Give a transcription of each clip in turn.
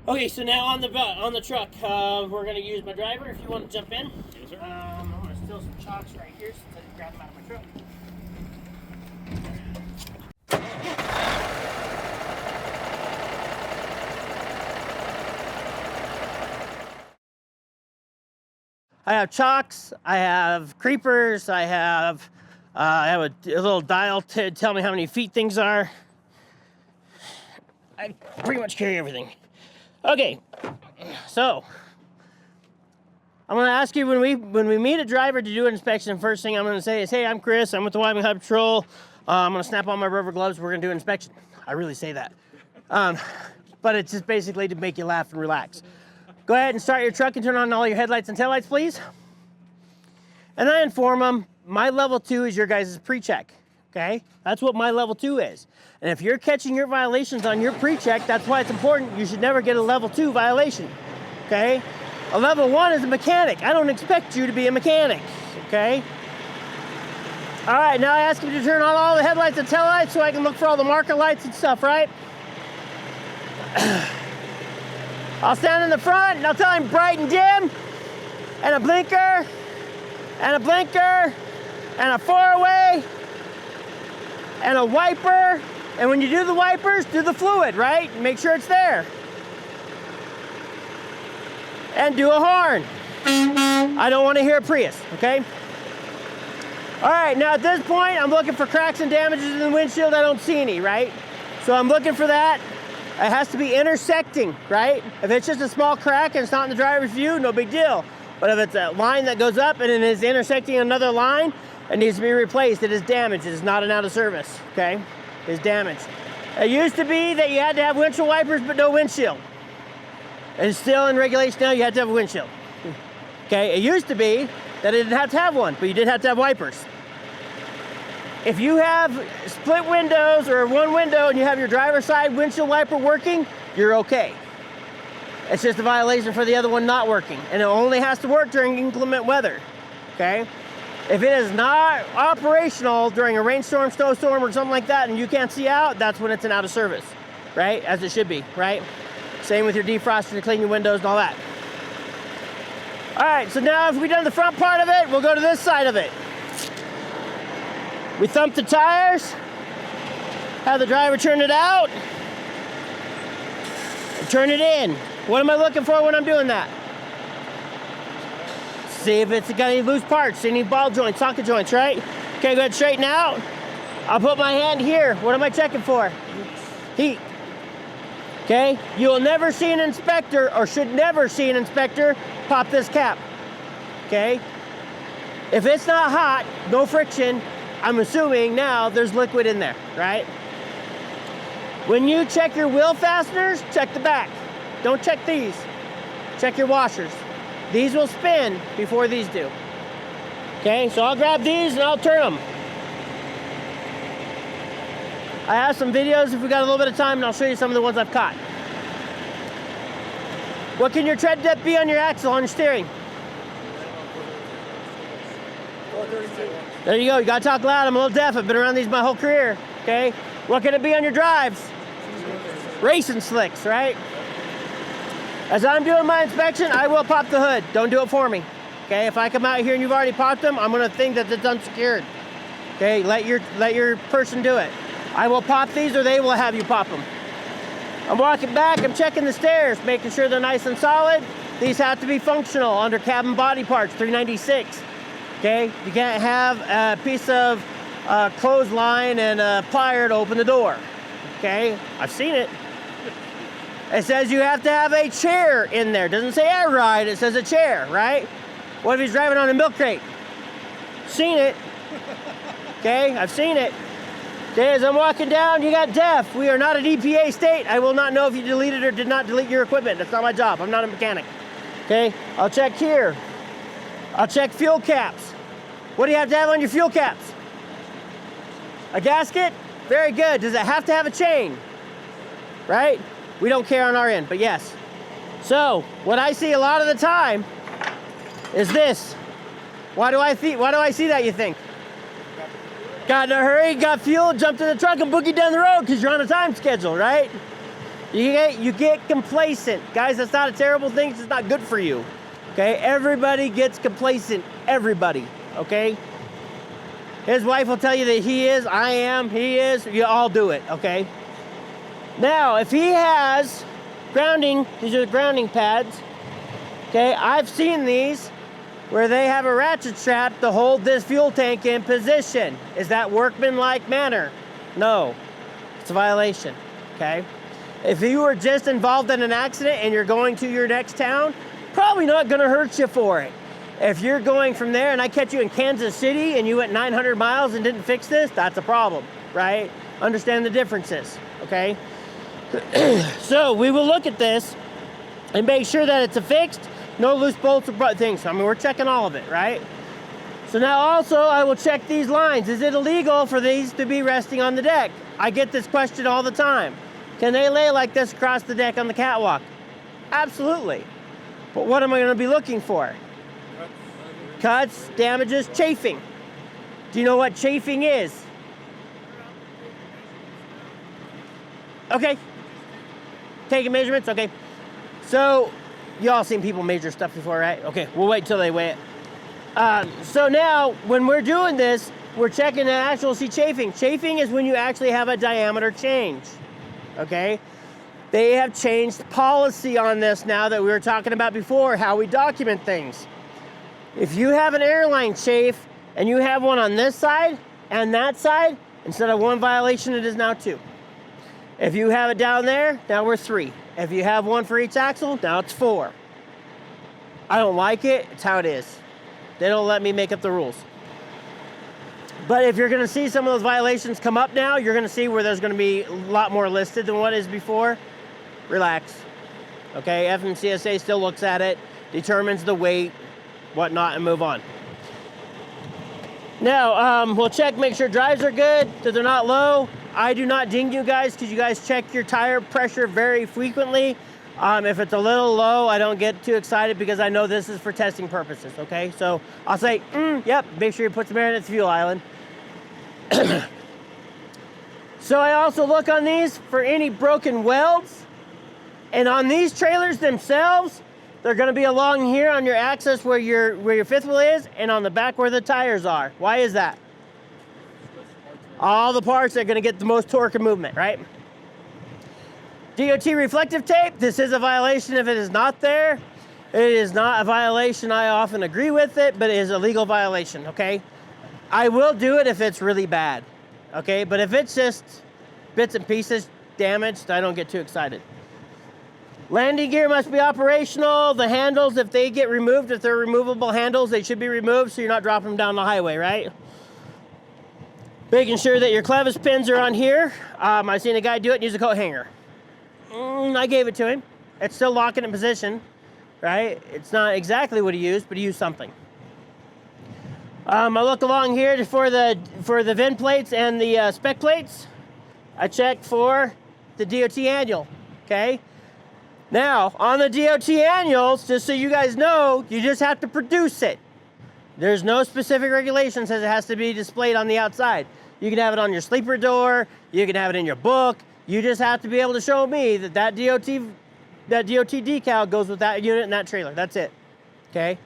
Okay, so now on the truck, we're gonna use my driver. If you want to jump in, Yes, sir. I'm gonna steal some chocks right here since I didn't grab them out of my truck. I have chocks, I have creepers, I have a little dial to tell me how many feet things are. I pretty much carry everything. Okay, so I'm going to ask you when we meet a driver to do an inspection, first thing I'm going to say is, hey, I'm Chris, I'm with the Wyoming Highway Patrol. I'm going to snap on my rubber gloves, we're going to do an inspection. I really say that. But it's just basically to make you laugh and relax. Go ahead and start your truck and turn on all your headlights and taillights, please. And I inform them, my level 2 is your guys' pre-check, okay? That's what my level 2 is. And if you're catching your violations on your pre-check, that's why it's important. You should never get a level 2 violation, okay? A level 1 is a mechanic. I don't expect you to be a mechanic, okay? All right, now I ask you to turn on all the headlights and taillights so I can look for all the marker lights and stuff, right? I'll stand in the front and I'll tell him bright and dim, and a blinker, and a blinker, and a four-way, and a wiper. And when you do the wipers, do the fluid, right? Make sure it's there. And do a horn. I don't want to hear a Prius, okay? All right, now at this point, I'm looking for cracks and damages in the windshield. I don't see any, right? So I'm looking for that. It has to be intersecting, right? If it's just a small crack and it's not in the driver's view, no big deal. But if it's a line that goes up and it is intersecting another line, it needs to be replaced. It is damaged. It is not an out of service, okay? It is damaged. It used to be that you had to have windshield wipers but no windshield. It's still in regulation now, you had to have a windshield. Okay, it used to be that it didn't have to have one, but you did have to have wipers. If you have split windows or one window and you have your driver's side windshield wiper working, you're okay. It's just a violation for the other one not working, and it only has to work during inclement weather, okay? If it is not operational during a rainstorm, snowstorm, or something like that, and you can't see out, that's when it's an out of service, right? As it should be, right? Same with your defroster to clean your windows and all that. All right, so now if we've done the front part of it, we'll go to this side of it. We thump the tires, have the driver turn it out, and turn it in. What am I looking for when I'm doing that? See if it's got any loose parts, any ball joints, socket joints, right? Okay, go ahead, straighten out. I'll put my hand here. What am I checking for? Heat. Okay, you'll never see an inspector, or should never see an inspector, pop this cap, okay? If it's not hot, no friction, I'm assuming now there's liquid in there, right? When you check your wheel fasteners, check the back. Don't check these. Check your washers. These will spin before these do. Okay, so I'll grab these and I'll turn them. I have some videos if we got a little bit of time, and I'll show you some of the ones I've caught. What can your tread depth be on your axle, on your steering? There you go, you gotta talk loud. I'm a little deaf, I've been around these my whole career, okay? What can it be on your drives? Racing slicks, right? As I'm doing my inspection, I will pop the hood. Don't do it for me, okay? If I come out here and you've already popped them, I'm gonna think that it's unsecured. Okay, let your person do it. I will pop these, or they will have you pop them. I'm walking back, I'm checking the stairs, making sure they're nice and solid. These have to be functional under cabin body parts, 396. Okay, you can't have a piece of clothesline and a plier to open the door. Okay, I've seen it. It says you have to have a chair in there. It doesn't say air ride, it says a chair, right? What if he's driving on a milk crate? Seen it. Okay, I've seen it. Okay, as I'm walking down, you got DEF. We are not an EPA state. I will not know if you deleted or did not delete your equipment. That's not my job. I'm not a mechanic. Okay, I'll check here. I'll check fuel caps. What do you have to have on your fuel caps? A gasket? Very good. Does it have to have a chain? Right? We don't care on our end, but yes. So, what I see a lot of the time is this. Why do I see that, you think? Got in a hurry, got fuel, jumped in the truck and boogied down the road because you're on a time schedule, right? You get complacent. Guys, that's not a terrible thing. It's just not good for you. Okay? Everybody gets complacent. Everybody. Okay? His wife will tell you that he is, I am, he is. You all do it. Okay? Now, if he has grounding, these are the grounding pads. Okay? I've seen these where they have a ratchet strap to hold this fuel tank in position. Is that workmanlike manner? No. It's a violation. Okay? If you were just involved in an accident and you're going to your next town, probably not gonna hurt you for it. If you're going from there and I catch you in Kansas City and you went 900 miles and didn't fix this, that's a problem, right? Understand the differences, okay? So we will look at this and make sure that it's fixed, no loose bolts or things. I mean, we're checking all of it, right? So now also I will check these lines. Is it illegal for these to be resting on the deck? I get this question all the time. Can they lay like this across the deck on the catwalk? Absolutely. But what am I going to be looking for? Cuts, damages, chafing. Do you know what chafing is? Okay. Taking measurements? Okay. So, you all seen people measure stuff before, right? Okay, we'll wait till they weigh it. So now, when we're doing this, we're checking the actual see chafing. Chafing is when you actually have a diameter change. Okay? They have changed policy on this now that we were talking about before, how we document things. If you have an airline chafe and you have one on this side and that side, instead of 1 violation, it is now 2. If you have it down there, now we're 3. If you have 1 for each axle, now it's 4. I don't like it, it's how it is. They don't let me make up the rules. But if you're gonna see some of those violations come up now, you're gonna see where there's gonna be a lot more listed than what is before. Relax, okay? FMCSA still looks at it, determines the weight, whatnot, and move on. Now, we'll check, make sure drives are good, that they're not low. I do not ding you guys because you guys check your tire pressure very frequently. If it's a little low, I don't get too excited because I know this is for testing purposes, okay? So I'll say, yep, make sure you put some air in its fuel island. So I also look on these for any broken welds. And on these trailers themselves, they're gonna be along here on your axis where your fifth wheel is and on the back where the tires are. Why is that? All the parts are gonna get the most torque and movement, right? DOT reflective tape, this is a violation if it is not there. It is not a violation, I often agree with it, but it is a legal violation, okay? I will do it if it's really bad, okay? But if it's just bits and pieces damaged, I don't get too excited. Landing gear must be operational. The handles, if they get removed, if they're removable handles, they should be removed so you're not dropping them down the highway, right? Making sure that your clevis pins are on here. I've seen a guy do it and use a coat hanger. I gave it to him. It's still locking in position, right? It's not exactly what he used, but he used something. I look along here for the VIN plates and the spec plates. I check for the DOT annual, okay? Now, on the DOT annuals, just so you guys know, you just have to produce it. There's no specific regulation that says it has to be displayed on the outside. You can have it on your sleeper door, you can have it in your book. You just have to be able to show me that DOT decal goes with that unit and that trailer. That's it, okay?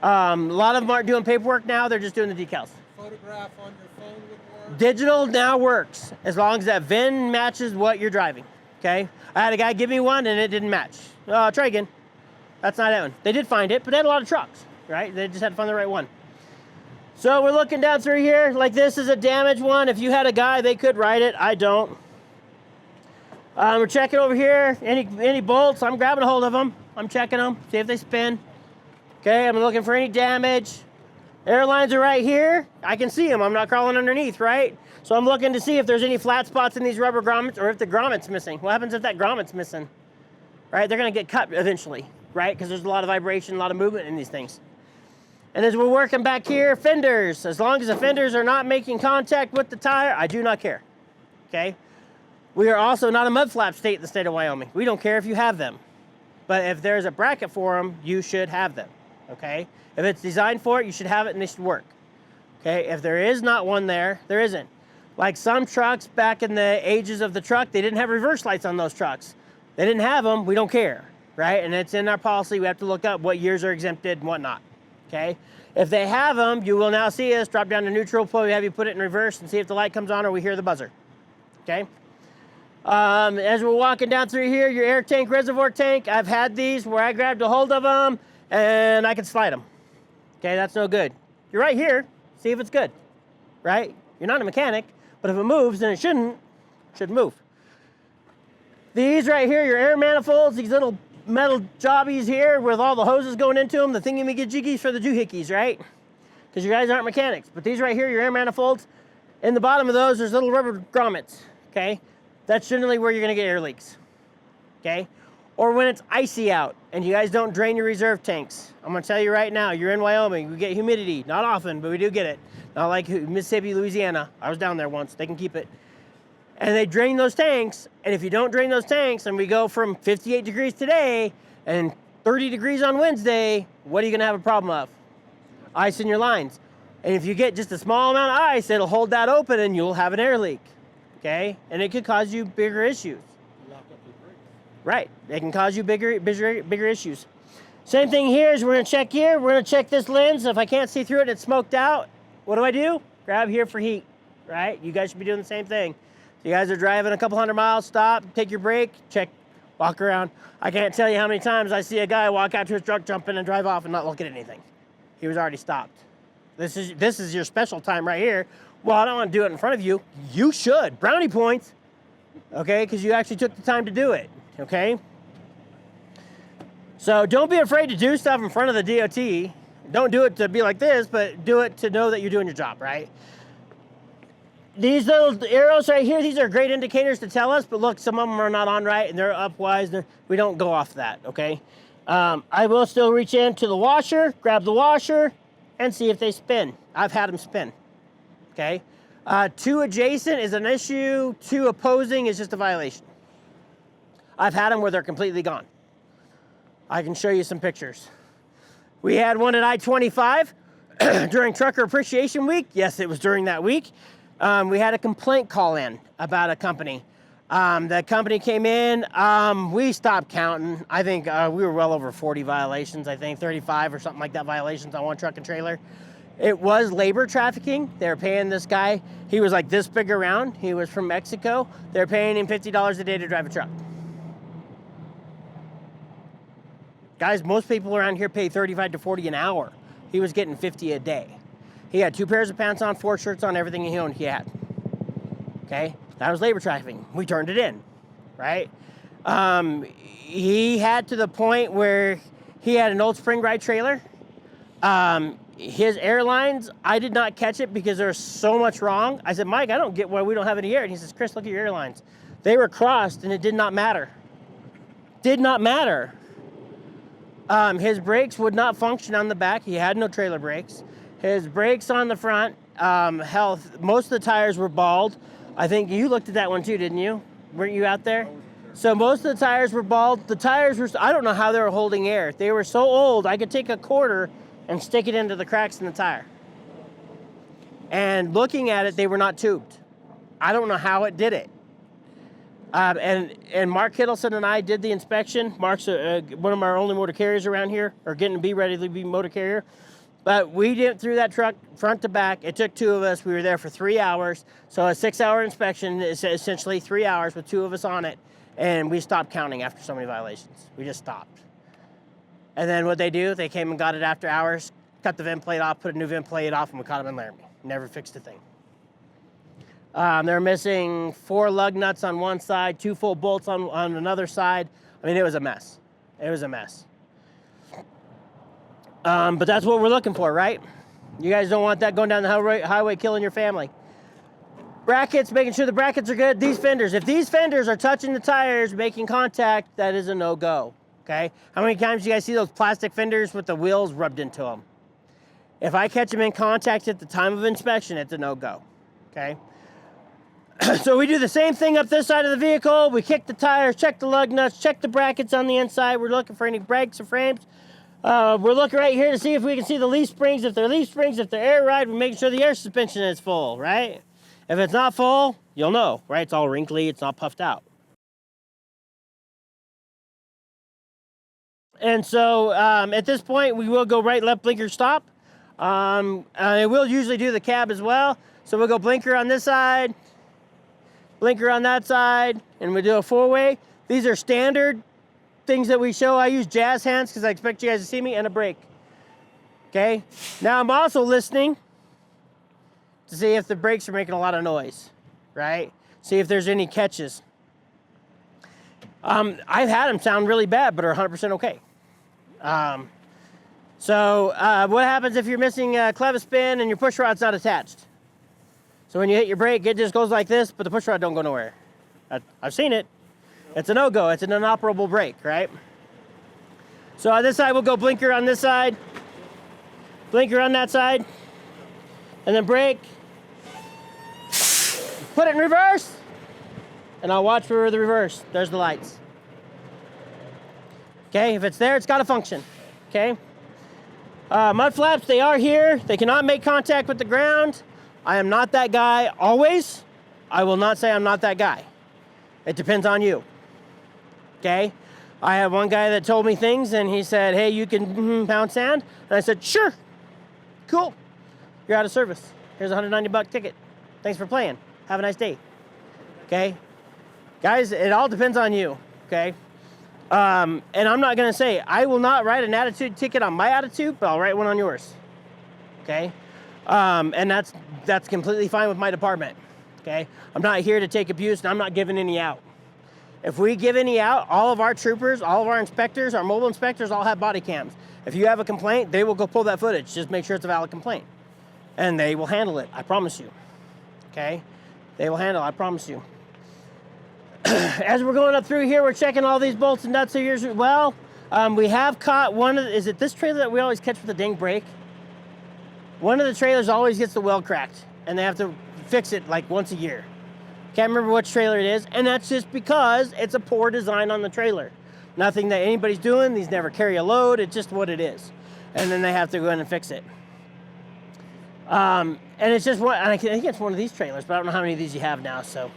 A lot of them aren't doing paperwork now, they're just doing the decals. Photograph on your phone would work? Digital now works, as long as that VIN matches what you're driving, okay? I had a guy give me one and it didn't match. Try again. That's not that one. They did find it, but they had a lot of trucks, right? They just had to find the right one. So we're looking down through here, like this is a damaged one. If you had a guy, they could write it, I don't. We're checking over here, any bolts, I'm grabbing a hold of them. I'm checking them, see if they spin. Okay, I'm looking for any damage. Airlines are right here. I can see them, I'm not crawling underneath, right? So I'm looking to see if there's any flat spots in these rubber grommets or if the grommet's missing. What happens if that grommet's missing? Right, they're gonna get cut eventually, right? Because there's a lot of vibration, a lot of movement in these things. And as we're working back here, fenders. As long as the fenders are not making contact with the tire, I do not care, okay? We are also not a mud flap state in the state of Wyoming. We don't care if you have them. But if there's a bracket for them, you should have them, okay? If it's designed for it, you should have it and they should work, okay? If there is not one there, there isn't. Like some trucks back in the ages of the truck, they didn't have reverse lights on those trucks. They didn't have them, we don't care, right? And it's in our policy. We have to look up what years are exempted and whatnot, okay? If they have them, you will now see us drop down to neutral, probably have you put it in reverse and see if the light comes on or we hear the buzzer, okay? As we're walking down through here, your air tank, reservoir tank, I've had these where I grabbed a hold of them and I can slide them. Okay, that's no good. You're right here, see if it's good, right? You're not a mechanic, but if it moves, then it shouldn't move. These right here, your air manifolds, these little metal jobbies here with all the hoses going into them, the thingy-majiggies for the doohickeys, right? Because you guys aren't mechanics. But these right here, your air manifolds, in the bottom of those, there's little rubber grommets, okay? That's generally where you're gonna get air leaks, okay? Or when it's icy out and you guys don't drain your reserve tanks. I'm gonna tell you right now, you're in Wyoming, we get humidity, not often, but we do get it. Not like Mississippi, Louisiana. I was down there once, they can keep it. And they drain those tanks, and if you don't drain those tanks, and we go from 58 degrees today and 30 degrees on Wednesday, what are you gonna have a problem of? Ice in your lines. And if you get just a small amount of ice, it'll hold that open and you'll have an air leak, okay? And it could cause you bigger issues. Lock up your brakes. Right, it can cause you bigger issues. Same thing here is we're gonna check here, we're gonna check this lens. If I can't see through it, it's smoked out. What do? Grab here for heat, right? You guys should be doing the same thing. You guys are driving a couple hundred miles, stop, take your break, check, walk around. I can't tell you how many times I see a guy walk out to his truck, jump in and drive off and not look at anything. He was already stopped. This is your special time right here. Well, I don't want to do it in front of you. You should, brownie points, okay? Because you actually took the time to do it, okay? So don't be afraid to do stuff in front of the DOT. Don't do it to be like this, but do it to know that you're doing your job, right? These little arrows right here, these are great indicators to tell us, but look, some of them are not on right and they're upwise. We don't go off that, okay? I will still reach into the washer, grab the washer, and see if they spin. I've had them spin, okay? 2 adjacent is an issue, 2 opposing is just a violation. I've had them where they're completely gone. I can show you some pictures. We had one at I-25 during Trucker Appreciation Week. Yes, it was during that week. We had a complaint call in about a company. The company came in, we stopped counting. I think we were well over 40 violations, I think 35 or something like that violations on one truck and trailer. It was labor trafficking. They were paying this guy, he was like this big around, he was from Mexico. They're paying him $50 a day to drive a truck. Guys, most people around here pay 35 to 40 an hour. He was getting 50 a day. He had 2 pairs of pants on, 4 shirts on, everything he owned he had. Okay, that was labor trafficking. We turned it in, right? He had to the point where he had an old spring ride trailer. His airlines, I did not catch it because there's so much wrong. I said, Mike, I don't get why we don't have any air. And he says, Chris, look at your airlines. They were crossed and it did not matter. Did not matter. His brakes would not function on the back. He had no trailer brakes. His brakes on the front, most of the tires were bald. I think you looked at that one too, didn't you? Weren't you out there? So most of the tires were bald. The tires were, I don't know how they were holding air. They were so old, I could take a quarter and stick it into the cracks in the tire. And looking at it, they were not tubed. I don't know how it did it. And Mark Hiddleston and I did the inspection. Mark's one of our only motor carriers around here, or getting to be ready to be motor carrier. But we went through that truck front to back. It took 2 of us. We were there for 3 hours. So a 6-hour inspection is essentially 3 hours with 2 of us on it. And we stopped counting after so many violations. We just stopped. And then what they do, they came and got it after hours, cut the vent plate off, put a new vent plate off, and we caught them in Laramie. Never fixed a thing. They're missing 4 lug nuts on one side, 2 full bolts on another side. I mean, it was a mess. It was a mess. But that's what we're looking for, right? You guys don't want that going down the highway killing your family. Brackets, making sure the brackets are good. These fenders, if these fenders are touching the tires, making contact, that is a no-go, okay? How many times do you guys see those plastic fenders with the wheels rubbed into them? If I catch them in contact at the time of inspection, it's a no-go, okay? So we do the same thing up this side of the vehicle. We kick the tires, check the lug nuts, check the brackets on the inside. We're looking for any brakes or frames. We're looking right here to see if we can see the leaf springs. If they're leaf springs, if they're air ride, we're making sure the air suspension is full, right? If it's not full, you'll know, right? It's all wrinkly, it's not puffed out. And so at this point, we will go right, left, blinker, stop. It will usually do the cab as well. So we'll go blinker on this side, blinker on that side, and we do a four-way. These are standard things that we show. I use jazz hands because I expect you guys to see me, and a brake. Okay? Now I'm also listening to see if the brakes are making a lot of noise, right? See if there's any catches. I've had them sound really bad, but are 100% okay. What happens if you're missing a clevis pin and your push rod's not attached? So when you hit your brake, it just goes like this, but the push rod don't go nowhere. I've seen it. It's a no-go. It's an inoperable brake, right? So on this side, we'll go blinker on this side, blinker on that side, and then brake. Put it in reverse, and I'll watch for the reverse. There's the lights. Okay, if it's there, it's got to function. Okay. Mud flaps, they are here. They cannot make contact with the ground. I am not that guy always. I will not say I'm not that guy. It depends on you. Okay? I had one guy that told me things and he said, hey, you can pound sand. And I said, sure. Cool. You're out of service. Here's a $190 ticket. Thanks for playing. Have a nice day. Okay? Guys, it all depends on you. Okay? And I'm not going to say, I will not write an attitude ticket on my attitude, but I'll write one on yours. Okay? And that's completely fine with my department. Okay? I'm not here to take abuse, and I'm not giving any out. If we give any out, all of our troopers, all of our inspectors, our mobile inspectors all have body cams. If you have a complaint, they will go pull that footage. Just make sure it's a valid complaint. And they will handle it, I promise you. Okay? They will handle it, I promise you. As we're going up through here, we're checking all these bolts and nuts here as well. We have caught one of the, is it this trailer that we always catch with the ding brake? One of the trailers always gets the weld cracked, and they have to fix it like once a year. Can't remember which trailer it is, and that's just because it's a poor design on the trailer. Nothing that anybody's doing, these never carry a load, it's just what it is. And then they have to go in and fix it. And it's just one, and I think it's one of these trailers, but I don't know how many of these you have now, so.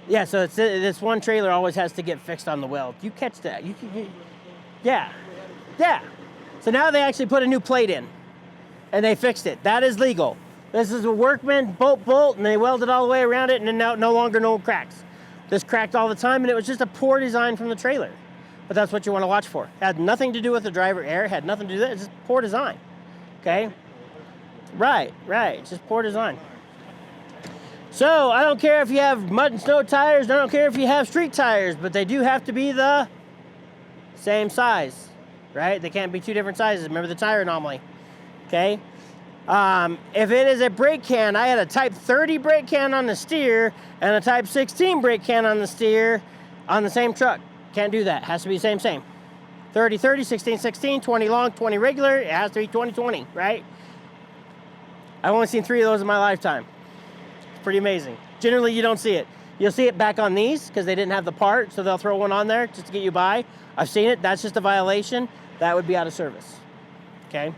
Yeah, so it's this one trailer always has to get fixed on the weld. You catch that? Yeah. So now they actually put a new plate in, and they fixed it. That is legal. This is a workman bolt, and they welded all the way around it, and then now no longer no cracks. This cracked all the time, and it was just a poor design from the trailer. But that's what you want to watch for. It had nothing to do with the driver air. Had nothing to do with it. It's just poor design. Okay? Right. It's just poor design. So, I don't care if you have mud and snow tires, I don't care if you have street tires, but they do have to be the same size, right? They can't be two different sizes. Remember the tire anomaly, okay? If it is a brake can, I had a Type 30 brake can on the steer and a Type 16 brake can on the steer on the same truck. Can't do that. Has to be the same. 30-30, 16-16, 20 long, 20 regular. It has to be 20-20, right? I've only seen 3 of those in my lifetime. Pretty amazing. Generally, you don't see it. You'll see it back on these because they didn't have the part, so they'll throw one on there just to get you by. I've seen it. That's just a violation. That would be out of service. Okay?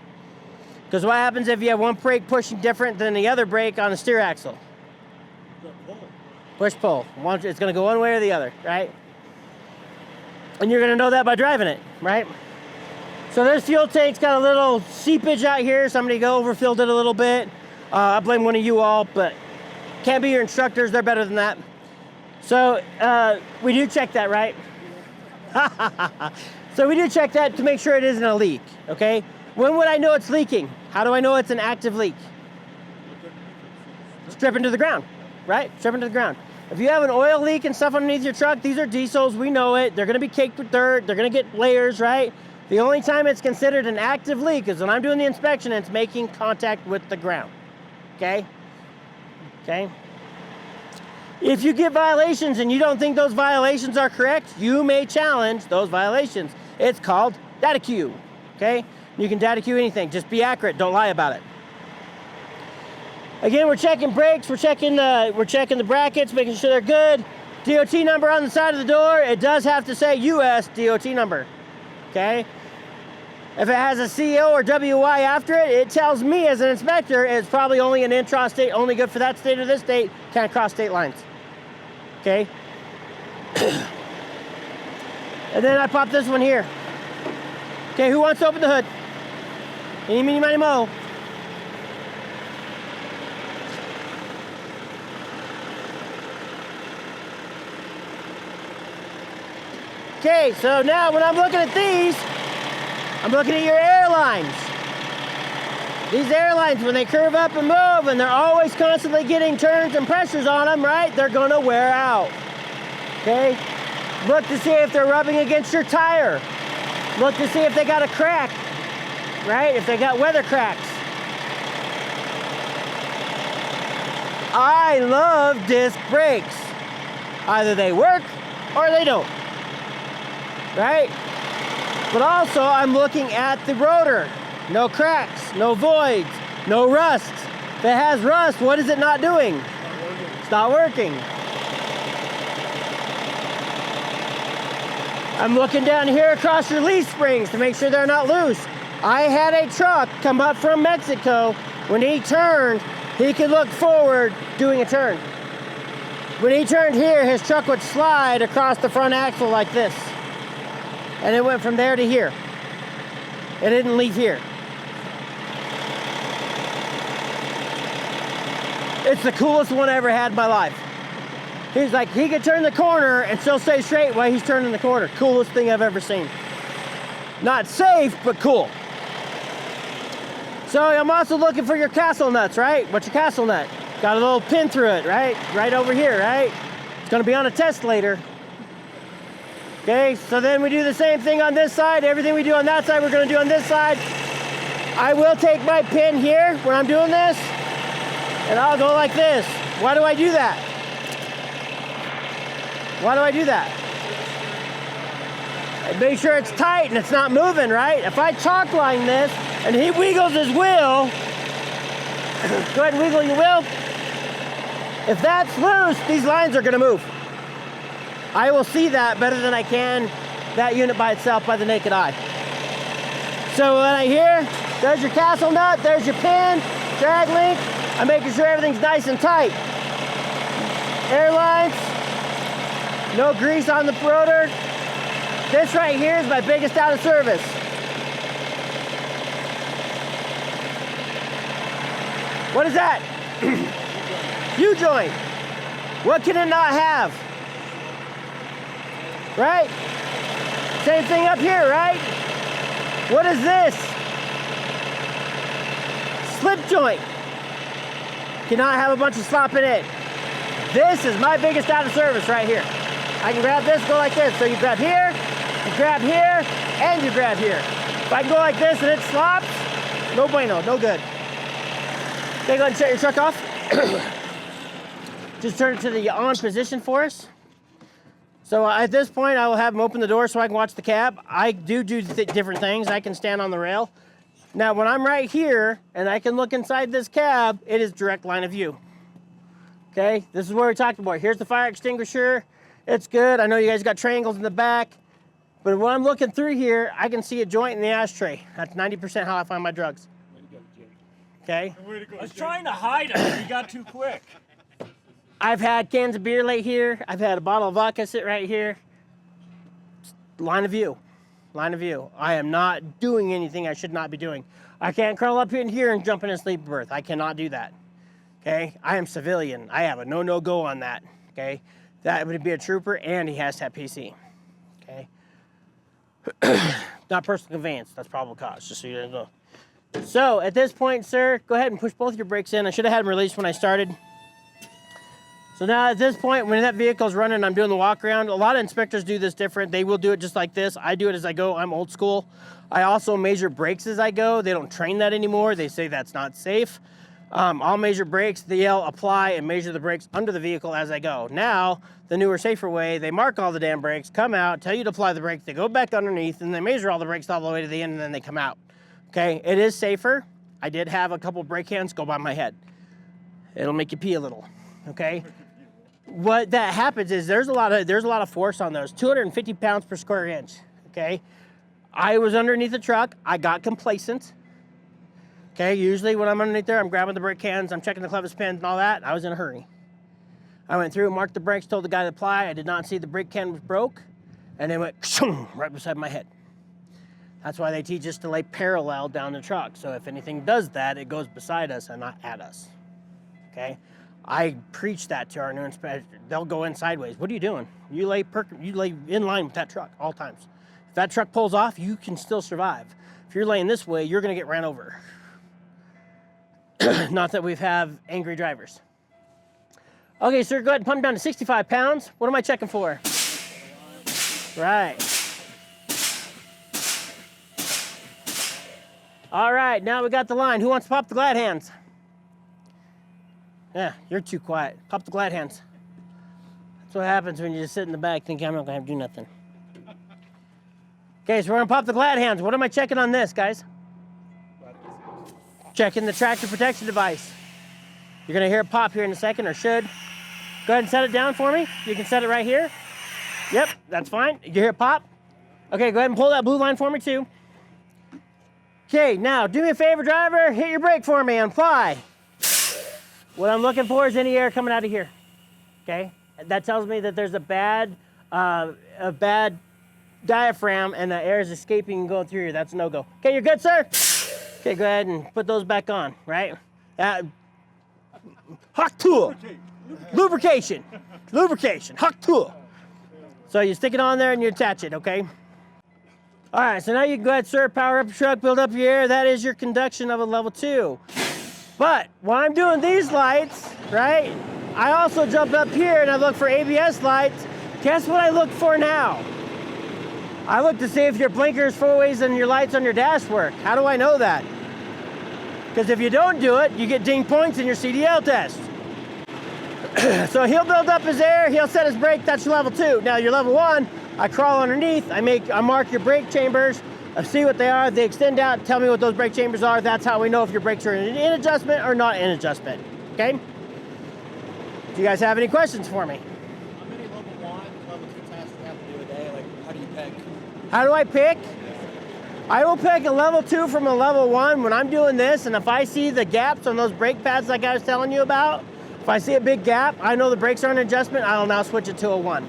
Because what happens if you have one brake pushing different than the other brake on a steer axle? Push-pull. It's going to go one way or the other, right? And you're going to know that by driving it, right? So this fuel tank's got a little seepage out here. Somebody overfilled it a little bit. I blame one of you all, but can't be your instructors. They're better than that. So we do check that, right? So we do check that to make sure it isn't a leak, okay? When would I know it's leaking? How do I know it's an active leak? Strip into the ground, right? Strip into the ground. If you have an oil leak and stuff underneath your truck, these are diesels, we know it. They're gonna be caked with dirt. They're gonna get layers, right? The only time it's considered an active leak is when I'm doing the inspection and it's making contact with the ground, okay? Okay? If you get violations and you don't think those violations are correct, you may challenge those violations. It's called data queue, okay? You can data queue anything, just be accurate, don't lie about it. Again, we're checking brakes, we're checking the brackets, making sure they're good. DOT number on the side of the door, it does have to say US DOT number, okay? If it has a CO or WY after it, it tells me as an inspector it's probably only an intrastate, only good for that state or this state, can't cross state lines, okay? And then I pop this one here. Okay, who wants to open the hood? Eeny, meeny, miny, mo. Okay, so now when I'm looking at these, I'm looking at your airlines. These airlines, when they curve up and move, and they're always constantly getting turns and pressures on them, right? They're gonna wear out, okay? Look to see if they're rubbing against your tire. Look to see if they got a crack, right? If they got weather cracks. I love disc brakes. Either they work or they don't, right? But also I'm looking at the rotor. No cracks, no voids, no rust. If it has rust, what is it not doing? It's not working. I'm looking down here across your leaf springs to make sure they're not loose. I had a truck come up from Mexico. When he turned, he could look forward doing a turn. When he turned here, his truck would slide across the front axle like this. And it went from there to here. It didn't leave here. It's the coolest one I ever had in my life. He's like, he could turn the corner and still stay straight while he's turning the corner. Coolest thing I've ever seen. Not safe, but cool. So I'm also looking for your castle nuts, right? What's your castle nut? Got a little pin through it, right? Right over here, right? It's gonna be on a test later. Okay, so then we do the same thing on this side. Everything we do on that side, we're gonna do on this side. I will take my pin here when I'm doing this, and I'll go like this. Why do I do that? Why do I do that? I make sure it's tight and it's not moving, right? If I chalk line this and he wiggles his wheel, go ahead and wiggle your wheel. If that's loose, these lines are gonna move. I will see that better than I can that unit by itself by the naked eye. So when I hear, there's your castle nut, there's your pin, drag link, I'm making sure everything's nice and tight. Airlines, no grease on the rotor. This right here is my biggest out of service. What is that? U-joint. What can it not have? Right? Same thing up here, right? What is this? Slip joint. Cannot have a bunch of slop in it. This is my biggest out of service right here. I can grab this, go like this. So you grab here, and you grab here. If I can go like this and it slops, no bueno, no good. Okay, go ahead and shut your truck off. Just turn it to the on position for us. So at this point, I will have him open the door so I can watch the cab. I do different things. I can stand on the rail. Now, when I'm right here and I can look inside this cab, it is direct line of view. Okay, this is where we talked about. Here's the fire extinguisher. It's good. I know you guys got triangles in the back, but when I'm looking through here, I can see a joint in the ashtray. That's 90% how I find my drugs. Okay. I was trying to hide it. You got too quick. I've had cans of beer lay here. I've had a bottle of vodka sit right here. Line of view. Line of view. I am not doing anything I should not be doing. I can't crawl up in here and jump in a sleeper berth. I cannot do that. Okay? I am civilian. I have a no-go on that. Okay? That would be a trooper, and he has to have PC. Okay? Not personal conveyance. That's probable cause, just so you know. So, at this point, sir, go ahead and push both your brakes in. I should have had them released when I started. So now at this point, when that vehicle's running, I'm doing the walk around. A lot of inspectors do this different. They will do it just like this. I do it as I go. I'm old school. I also measure brakes as I go. They don't train that anymore. They say that's not safe. I'll measure brakes, they'll apply and measure the brakes under the vehicle as I go. Now, the newer, safer way, they mark all the damn brakes, come out, tell you to apply the brakes, they go back underneath, and they measure all the brakes all the way to the end, and then they come out. Okay, it is safer. I did have a couple brake hands go by my head. It'll make you pee a little, okay? What that happens is there's a lot of force on those, 250 pounds per square inch, okay? I was underneath the truck, I got complacent. Okay, usually when I'm underneath there, I'm grabbing the brake cans, I'm checking the clevis pins and all that. I was in a hurry. I went through, marked the brakes, told the guy to apply. I did not see the brake can was broke, and it went right beside my head. That's why they teach us to lay parallel down the truck. So if anything does that, it goes beside us and not at us, okay? I preach that to our new inspectors. They'll go in sideways. What are you doing? You lay in line with that truck all times. If that truck pulls off, you can still survive. If you're laying this way, you're gonna get ran over. Not that we have angry drivers. Okay, sir, go ahead and pump down to 65 pounds. What am I checking for? Right. All right, now we got the line. Who wants to pop the glad hands? Yeah, you're too quiet. Pop the glad hands. That's what happens when you just sit in the back thinking I'm not gonna have to do nothing. Okay, so we're gonna pop the glad hands. What am I checking on this, guys? Checking the tractor protection device. You're gonna hear it pop here in a second, or should. Go ahead and set it down for me. You can set it right here. Yep, that's fine. You hear it pop? Okay, go ahead and pull that blue line for me too. Okay, now do me a favor, driver. Hit your brake for me and fly. What I'm looking for is any air coming out of here. Okay, that tells me that there's a bad diaphragm and the air is escaping and going through here. That's a no-go. Okay, you're good, sir? Okay, go ahead and put those back on, right? Hawk tool. Lubrication. Lubrication. Hawk tool. So you stick it on there and you attach it, okay? All right, so now you can go ahead, sir, power up your truck, build up your air. That is your conduction of a level 2. But while I'm doing these lights, right, I also jump up here and I look for ABS lights. Guess what I look for now? I look to see if your blinkers, four-ways, and your lights on your dash work. How do I know that? Because if you don't do it, you get ding points in your CDL test. So he'll build up his air, he'll set his brake, that's your level 2. Now your level 1, I crawl underneath, I mark your brake chambers, I see what they are, they extend out, tell me what those brake chambers are. That's how we know if your brakes are in adjustment or not in adjustment, okay? Do you guys have any questions for me? How many level 1 and level 2 tests do you have to do a day? Like, how do you pick? How do I pick? I will pick a level 2 from a level 1 when I'm doing this, and if I see the gaps on those brake pads like I was telling you about, if I see a big gap, I know the brakes are in adjustment, I'll now switch it to a 1.